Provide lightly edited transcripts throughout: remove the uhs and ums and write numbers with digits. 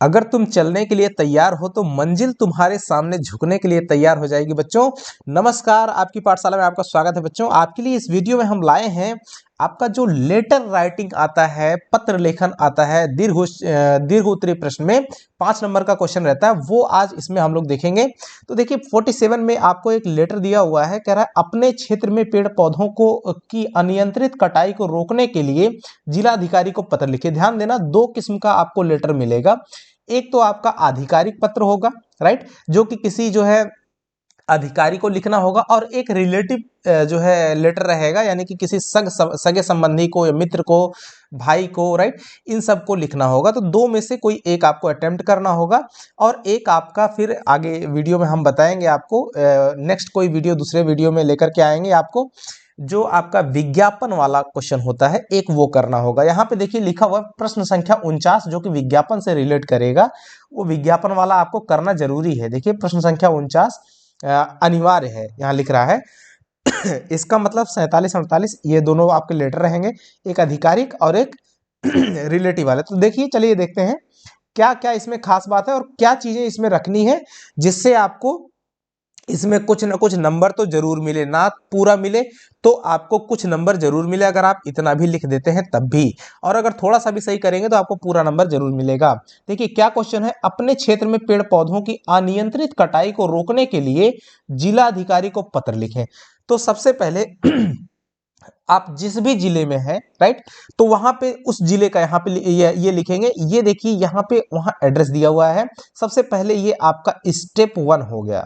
अगर तुम चलने के लिए तैयार हो तो मंजिल तुम्हारे सामने झुकने के लिए तैयार हो जाएगी। बच्चों नमस्कार, आपकी पाठशाला में आपका स्वागत है। बच्चों आपके लिए इस वीडियो में हम लाए हैं आपका जो लेटर राइटिंग आता है, पत्र लेखन आता है, दीर्घ उत्तरीय प्रश्न में 5 नंबर का क्वेश्चन रहता है, वो आज इसमें हम लोग देखेंगे। तो देखिए 47 में आपको एक लेटर दिया हुआ है, कह रहा है अपने क्षेत्र में पेड़ पौधों को की अनियंत्रित कटाई को रोकने के लिए जिलाधिकारी को पत्र लिखिए। ध्यान देना, 2 किस्म का आपको लेटर मिलेगा। एक तो आपका आधिकारिक पत्र होगा, राइट, जो कि किसी जो है अधिकारी को लिखना होगा, और एक रिलेटिव जो है लेटर रहेगा, यानी कि किसी सगे संबंधी को या मित्र को, भाई को, राइट, इन सब को लिखना होगा। तो 2 में से कोई एक आपको अटेम्प्ट करना होगा, और एक आपका फिर आगे वीडियो में हम बताएंगे आपको, नेक्स्ट कोई वीडियो दूसरे वीडियो में लेकर के आएंगे आपको, जो आपका विज्ञापन वाला क्वेश्चन होता है, एक वो करना होगा। यहाँ पे देखिए लिखा हुआ प्रश्न संख्या 49 जो कि विज्ञापन से रिलेट करेगा, वो विज्ञापन वाला आपको करना जरूरी है। देखिए प्रश्न संख्या 49 अनिवार्य है, यहाँ लिख रहा है। इसका मतलब 47 48 ये दोनों आपके लेटर रहेंगे, एक आधिकारिक और एक रिलेटिव वाले। तो देखिए, चलिए देखते हैं क्या क्या इसमें खास बात है और क्या चीजें इसमें रखनी है, जिससे आपको इसमें कुछ ना कुछ नंबर तो जरूर मिले, ना पूरा मिले तो आपको कुछ नंबर जरूर मिले, अगर आप इतना भी लिख देते हैं तब भी, और अगर थोड़ा सा भी सही करेंगे तो आपको पूरा नंबर जरूर मिलेगा। देखिए क्या क्वेश्चन है, अपने क्षेत्र में पेड़ पौधों की अनियंत्रित कटाई को रोकने के लिए जिला अधिकारी को पत्र लिखें। तो सबसे पहले आप जिस भी जिले में हैं, राइट, तो वहां पे उस जिले का यहाँ पे ये लिखेंगे। ये देखिए यहाँ पे वहां एड्रेस दिया हुआ है। सबसे पहले ये आपका स्टेप 1 हो गया।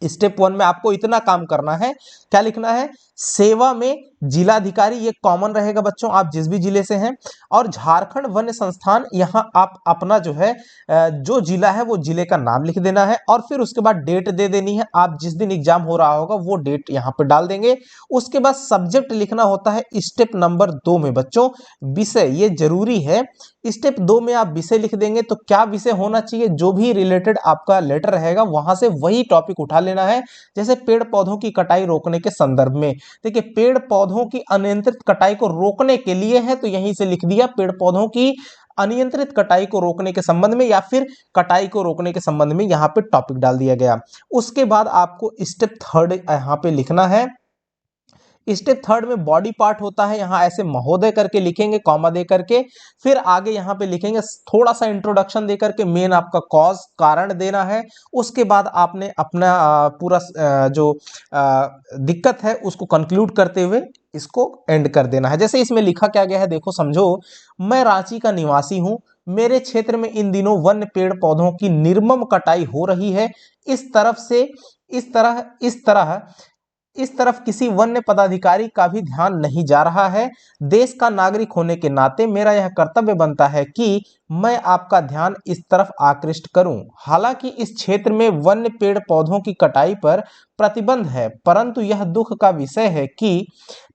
स्टेप 1 में आपको इतना काम करना है, क्या लिखना है, सेवा में जिलाधिकारी, ये कॉमन रहेगा बच्चों, आप जिस भी जिले से हैं, और झारखंड वन्य संस्थान, यहां आप अपना जो है जो जिला है वो जिले का नाम लिख देना है, और फिर उसके बाद डेट दे देनी है। आप जिस दिन एग्जाम हो रहा होगा वो डेट यहां पे डाल देंगे। उसके बाद सब्जेक्ट लिखना होता है स्टेप नंबर 2 में बच्चों, विषय, ये जरूरी है। स्टेप 2 में आप विषय लिख देंगे, तो क्या विषय होना चाहिए, जो भी रिलेटेड आपका लेटर रहेगा वहां से वही टॉपिक उठा लेना है। जैसे पेड़ पौधों की कटाई रोकने के संदर्भ में, देखिए पेड़ पौधों की अनियंत्रित कटाई को रोकने के लिए है, तो यहीं से लिख दिया पेड़ पौधों की अनियंत्रित कटाई को रोकने के संबंध में, या फिर कटाई को रोकने के संबंध में यहां पे टॉपिक डाल दिया गया। उसके बाद आपको स्टेप 3 यहां पे लिखना है। स्टेप 3 में बॉडी पार्ट होता है, यहाँ ऐसे महोदय करके लिखेंगे, कॉमा दे करके, फिर आगे यहाँ पे लिखेंगे थोड़ा सा इंट्रोडक्शन दे करके, मेन आपका कॉज, कारण देना है। उसके बाद आपने अपना पूरा जो दिक्कत है उसको कंक्लूड करते हुए इसको एंड कर देना है। जैसे इसमें लिखा क्या गया है देखो, समझो, मैं रांची का निवासी हूं, मेरे क्षेत्र में इन दिनों वन्य पेड़ पौधों की निर्मम कटाई हो रही है। इस तरफ से इस तरफ किसी वन्य पदाधिकारी का भी ध्यान नहीं जा रहा है। देश का नागरिक होने के नाते मेरा यह कर्तव्य बनता है कि मैं आपका ध्यान इस तरफ आकृष्ट करूं। हालांकि इस क्षेत्र में वन्य पेड़ पौधों की कटाई पर प्रतिबंध है, परंतु यह दुख का विषय है कि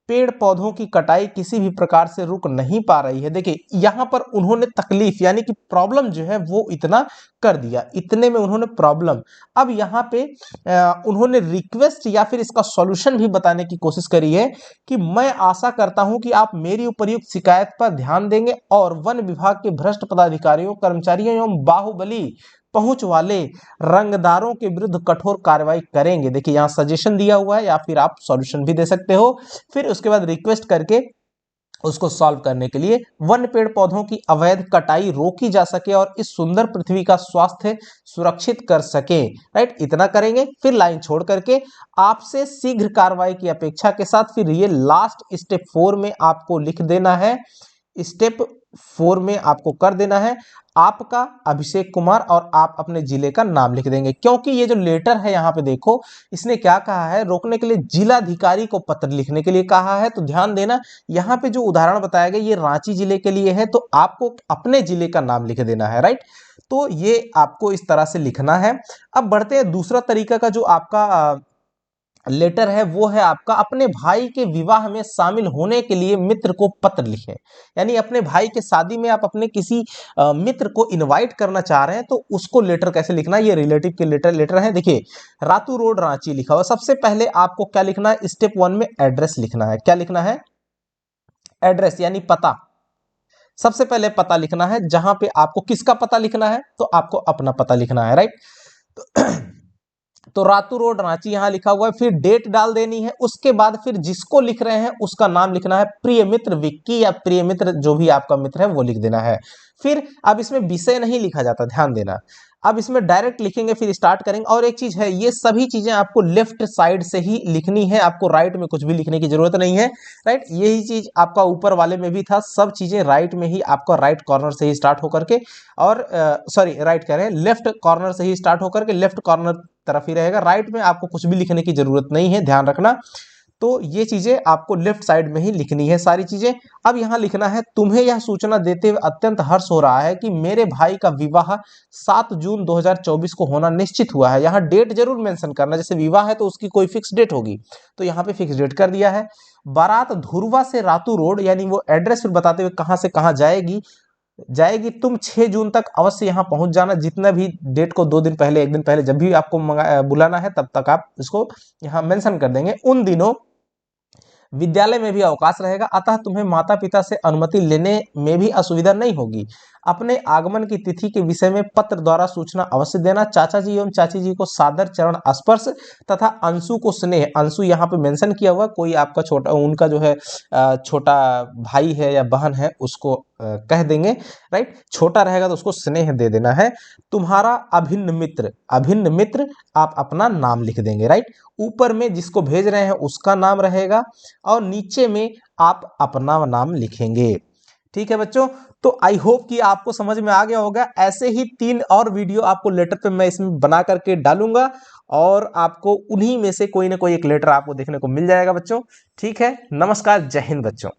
पेड़ पौधों की कटाई किसी भी प्रकार से रुक नहीं पा रही है। देखिए यहां पर उन्होंने तकलीफ यानी कि प्रॉब्लम जो है वो इतना कर दिया, इतने में उन्होंने प्रॉब्लम, अब यहाँ पे उन्होंने रिक्वेस्ट या फिर इसका सॉल्यूशन भी बताने की कोशिश करी है कि मैं आशा करता हूं कि आप मेरी उपयुक्त शिकायत पर ध्यान देंगे और वन विभाग के भ्रष्ट पदाधिकारियों, कर्मचारियों एवं बाहुबली पहुंच वाले रंगदारों के विरुद्ध कठोर कार्रवाई करेंगे। देखिए यहाँ सजेशन दिया हुआ है, या फिर आप सॉल्यूशन भी दे सकते हो। फिर उसके बाद रिक्वेस्ट करके उसको सॉल्व करने के लिए वन पेड़ पौधों की अवैध कटाई रोकी जा सके और इस सुंदर पृथ्वी का स्वास्थ्य सुरक्षित कर सके, राइट, इतना करेंगे। फिर लाइन छोड़ करके आपसे शीघ्र कार्रवाई की अपेक्षा के साथ फिर ये लास्ट स्टेप 4 में आपको लिख देना है। स्टेप 4 में आपको कर देना है आपका अभिषेक कुमार, और आप अपने जिले का नाम लिख देंगे। क्योंकि ये जो लेटर है यहाँ पे देखो, इसने क्या कहा है, रोकने के लिए जिलाधिकारी को पत्र लिखने के लिए कहा है। तो ध्यान देना, यहाँ पे जो उदाहरण बताया गया ये रांची जिले के लिए है, तो आपको अपने जिले का नाम लिख देना है, राइट। तो ये आपको इस तरह से लिखना है। अब बढ़ते हैं दूसरा तरीका का, जो आपका लेटर है वो है आपका अपने भाई के विवाह में शामिल होने के लिए मित्र को पत्र लिखें। यानी अपने भाई के शादी में आप अपने किसी मित्र को इनवाइट करना चाह रहे हैं, तो उसको लेटर कैसे लिखना है, ये रिलेटिव के लेटर है। देखिए रातू रोड रांची लिखा हुआ, सबसे पहले आपको क्या लिखना है, स्टेप 1 में एड्रेस लिखना है। क्या लिखना है, एड्रेस यानी पता। सबसे पहले पता लिखना है, जहां पे आपको किसका पता लिखना है, तो आपको अपना पता लिखना है, राइट। तो रातू रोड रांची यहां लिखा हुआ है, फिर डेट डाल देनी है, उसके बाद फिर जिसको लिख रहे हैं उसका नाम लिखना है, प्रिय मित्र विक्की या प्रिय मित्र जो भी आपका मित्र है वो लिख देना है। फिर अब इसमें विषय नहीं लिखा जाता, ध्यान देना, अब इसमें डायरेक्ट लिखेंगे फिर स्टार्ट करेंगे। और एक चीज है, ये सभी चीजें आपको लेफ्ट साइड से ही लिखनी है, आपको राइट में कुछ भी लिखने की जरूरत नहीं है, राइट। यही चीज आपका ऊपर वाले में भी था, सब चीजें राइट में ही आपका राइट कॉर्नर से ही स्टार्ट होकर के, और सॉरी राइट कह रहे हैं, लेफ्ट कॉर्नर से ही स्टार्ट होकर के लेफ्ट कॉर्नर तरफ ही रहेगा, राइट में आपको कुछ भी लिखने की जरूरत नहीं है, ध्यान रखना। तो ये चीजें आपको लेफ्ट साइड में ही लिखनी है सारी चीजें। अब यहां लिखना है, तुम्हें यह सूचना देते हुए अत्यंत हर्ष हो रहा है कि मेरे भाई का विवाह 7 जून 2024 को होना निश्चित हुआ है। यहाँ डेट जरूर मेंशन करना, जैसे विवाह है तो उसकी कोई फिक्स डेट होगी, तो यहाँ पे फिक्स डेट कर दिया है। बारात धुरवा से रातू रोड, यानी वो एड्रेस फिर बताते हुए कहां से कहां जाएगी, तुम 6 जून तक अवश्य यहां पहुंच जाना। जितना भी डेट को 2 दिन पहले, 1 दिन पहले, जब भी आपको बुलाना है तब तक आप इसको यहां मेंशन कर देंगे। उन दिनों विद्यालय में भी अवकाश रहेगा, अतः तुम्हें माता पिता से अनुमति लेने में भी असुविधा नहीं होगी। अपने आगमन की तिथि के विषय में पत्र द्वारा सूचना अवश्य देना। चाचा जी एवं चाची जी को सादर चरण स्पर्श तथा अंशु को स्नेह, अंशु यहाँ पे मेंशन किया हुआ, कोई आपका छोटा, उनका जो है छोटा भाई है या बहन है उसको कह देंगे, राइट। छोटा रहेगा तो उसको स्नेह दे देना है। तुम्हारा अभिन्न मित्र, अभिन्न मित्र आप अपना नाम लिख देंगे, राइट। ऊपर में जिसको भेज रहे हैं उसका नाम रहेगा, और नीचे में आप अपना नाम लिखेंगे। ठीक है बच्चों, तो आई होप कि आपको समझ में आ गया होगा। ऐसे ही 3 और वीडियो आपको लेटर पे मैं इसमें बना करके डालूंगा, और आपको उन्हीं में से कोई ना कोई एक लेटर आपको देखने को मिल जाएगा बच्चों। ठीक है, नमस्कार, जय हिंद बच्चों।